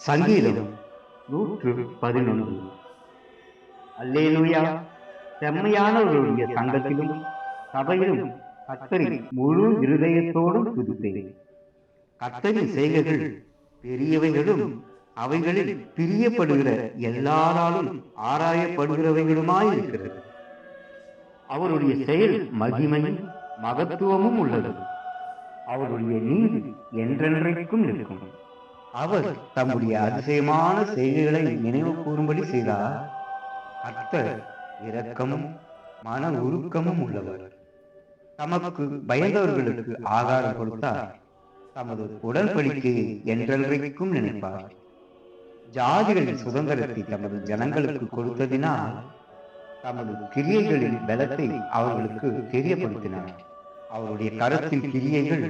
சங்கீதம் 111. அல்லேலூயா. செம்மையானவர்களுடைய சங்கத்திலும் சபையிலும் கர்த்தரின் முழு இருதயத்தோடும் துதிப்பேன். கர்த்தரின் செய்கைகள் பெரியவைகளும் அவைகளில் பிரியப்படுகிற எல்லாராலும் ஆராயப்படுகிறவைகளுமாயிருக்கிறது. அவருடைய செயல் மகிமையும் மகத்துவமும் உள்ளது. அவருடைய நீதி என்றென்றைக்கும் நிற்கும். அவர் தம்முடைய அதிசயமான செய்கைகளை நினைவு கூறும்படி செய்தார். கர்த்தர் இரக்கமும் மன உருக்கமும் உள்ளவர். தமக்கு பயந்தவர்களுக்கு ஆகாரம் கொடுத்தார். தமது உடன்படிக்கையை என்றென்றைக்கும் நினைப்பார். ஜாதிகளின் சுதந்திரத்தை தமது ஜனங்களுக்கு கொடுத்ததினால் தமது கிரியைகளின் பலத்தை அவர்களுக்கு தெரியப்படுத்தினார். அவருடைய கரத்தின் கிரியைகள்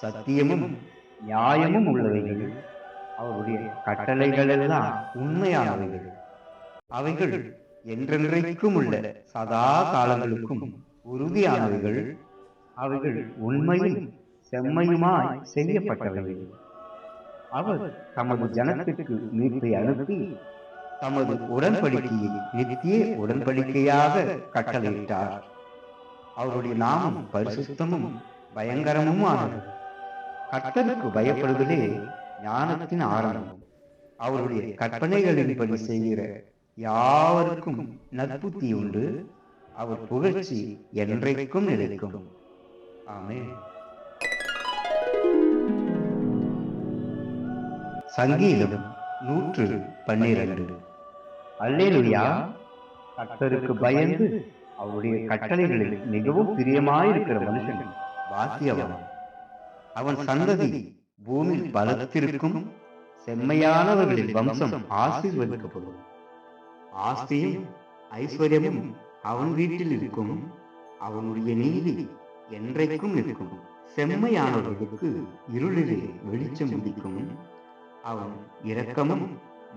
சத்தியமும் நியாயமும் உள்ளவைகள். அவருடைய கட்டளைகள் எல்லாம் உண்மையானவைகள். அவைகள் என்றென்றைக்கும் உள்ள சதா காலங்களுக்கும் உறுதியானவைகள். அவைகள் உண்மையும் செம்மையுமாய் செய்யப்பட்டவைகள். அவர் தமது ஜனத்திற்கு மீட்பை அனுப்பி தமது உடன்படிக்கையை நித்திய உடன்படிக்கையாக கட்டளையிட்டார். அவருடைய நாமம் பரிசுத்தமும் பயங்கரமுமானது. கர்த்தருக்கு பயப்படுவதே ஞானத்தின் ஆரம்பம். அவருடைய கற்பனைகளின்படி செய்கிற யாவருக்கும் நற்புத்தி உண்டு. அவர் புகழ்ச்சி என்றைக்கும் நிலைக்கும். ஆமென். சங்கீதம் 112. அல்லேலூயா. கர்த்தருக்கு பயந்து அவருடைய கட்டளைகளில் மிகவும் பிரியமாயிருக்கிற மனுஷன் பாக்கியவான். அவன் சந்ததி பூமியில் பலத்திற்கும். செம்மையானவர்களின் வம்சம் ஆசீர்வதிக்கப்படும். ஆஸ்தியும் ஐஸ்வர்யமும் அவன் வீட்டில் இருக்கும். அவனுடைய நீதி என்றைக்கும் இருக்கும். செம்மையானவர்களுக்கு இருளிலே வெளிச்சம் உதிக்கும். அவன் இரக்கமும்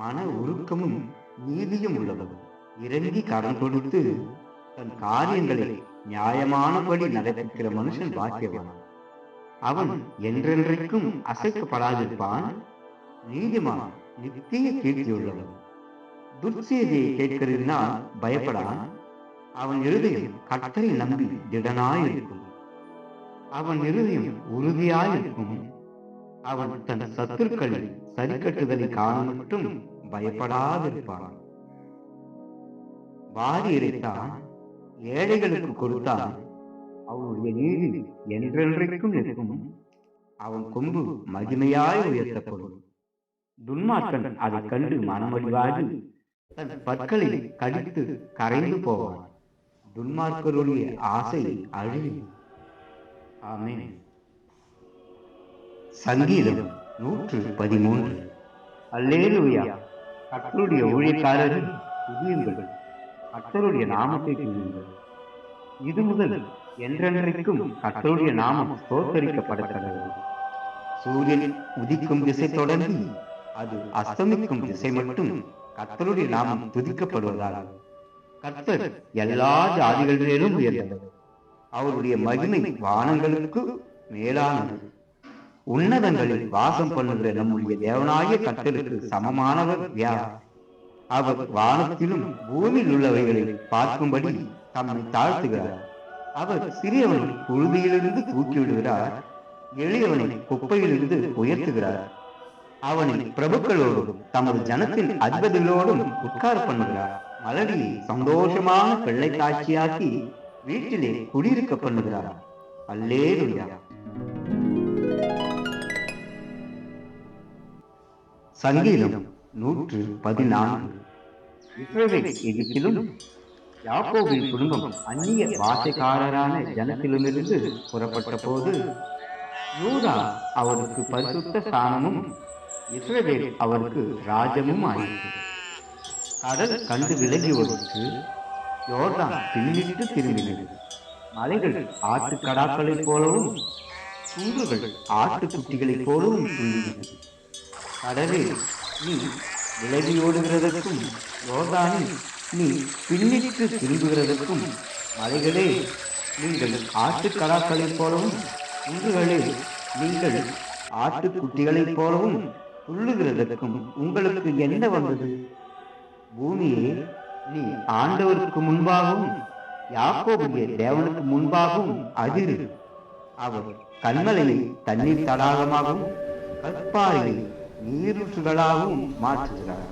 மன உருக்கமும் நீதியும் உள்ளவன். இறங்கி கடன் கொடுத்து தன் காரியங்களை நியாயமானபடி நடப்பிக்கிற மனுஷன் பாக்கியவான். அவன் என்றென்றைக்கும் அசைக்கப்படாதிருப்பான். நீதிமான் நித்திய கீர்த்தியுள்ளவன். துர்ச்செய்தியை கேட்கிறதினால் பயப்படான். அவன் இருதயம் கர்த்தரை நம்பி திடனாயிருக்கும். அவன் இருதயம் உறுதியாயிருக்கும். அவன் தன் சத்துருக்களில் சரிக்கட்டுதலை காண மட்டும் பயப்படாதிருப்பான். வாரி இறைத்தான், ஏழைகளுக்கு கொடுத்தான். அவனுடைய நீதி என்றென்றைக்கும் நிற்கும். அவன் கொம்பு மகிமையாய் உயர்த்தப்படும். துன்மார்க்கன் அதை கண்டு மனமடிவாகி தன் பற்களை கடித்து கரைந்து போவான். துன்மார்க்கருடைய ஆசை அழியும். ஆமென். சங்கீதம் 113. அல்லேலூயா. கர்த்தருடைய ஊழியக்காரர்கள் துதியுங்கள். கர்த்தருடைய நாமத்தை துதியுங்கள். இது முதல் என்றென்றைக்கும் கர்த்தருடைய நாமம் ஸ்தோத்தரிக்கப்படத்தக்கது. சூரியன் உதிக்கும் திசை தொடங்கி அது அஸ்தமிக்கும் திசை மட்டும் கர்த்தருடைய நாமம் துதிக்கப்படுவதால் கர்த்தர் எல்லா ஜாதிகளிலும் உயர்ந்தவர். அவருடைய மகிமை வானங்களுக்கு மேலானது. உன்னதங்களில் வாசம் பண்ணுகிற நம்முடைய தேவனாகிய கர்த்தருக்கு சமமானவர் யார்? அவர் வானத்திலும் பூமியில் உள்ளவைகளை பார்க்கும்படி தம்மை தாழ்த்துகிறார். அவர் சிறியவனை புழுதியிலிருந்து தூக்கிவிடுகிறார். எளியவனை குப்பையிலிருந்து உயர்த்துகிறார். அவனை பிரபுக்களோடும் தமது ஜனத்தின் அதிபதிகளோடும் உட்கார பண்ணுகிறார். மலடியை சந்தோஷமான பிள்ளை காட்சியாக்கி வீட்டிலே குடியிருக்க பண்ணுகிறார். அல்லேலூயா. சங்கீதம் 114. இஸ்ரவேல் எகிப்திலும் யாக்கோபின் குடும்பம் அந்நிய பாஷைக்காரரான ஜனத்திலுமிருந்து புறப்பட்ட போது யூதா அவருக்கு பரிசுத்த ஸ்தானமும் இஸ்ரவேல் அவருக்கு ராஜமும் ஆயிற்று. கடல் கண்டு விலகி ஓடிற்று. யோர்தான் பின்னிட்டு திரும்பினது. மலைகள் ஆட்டுக்கடாக்களைப் போலவும் குன்றுகள் ஆட்டுக்குட்டிகளைப் போலவும் துள்ளினது. கடலே, நீ விலகி ஓடுகிறதற்கும் யோர்தானில் நீ பின்னிட்டு திரும்புகிறதற்கும், மலைகளே, நீங்கள் ஆட்டுக்கடாக்களைப் போலவும் குன்றுகளே, நீங்கள் ஆட்டுக்குட்டிகளைப் போலவும் துள்ளுகிறதற்கும் உங்களுக்கு என்ன வந்தது? பூமியே, நீ ஆண்டவருக்கு முன்பாகவும் யாக்கோபுடைய தேவனுக்கு முன்பாகவும் அதிரு. அவர் கண்மலையை தண்ணீர் தடாகமாகவும் கற்பாறையை நீரூற்றுகளாகவும் மாற்றுகிறார்.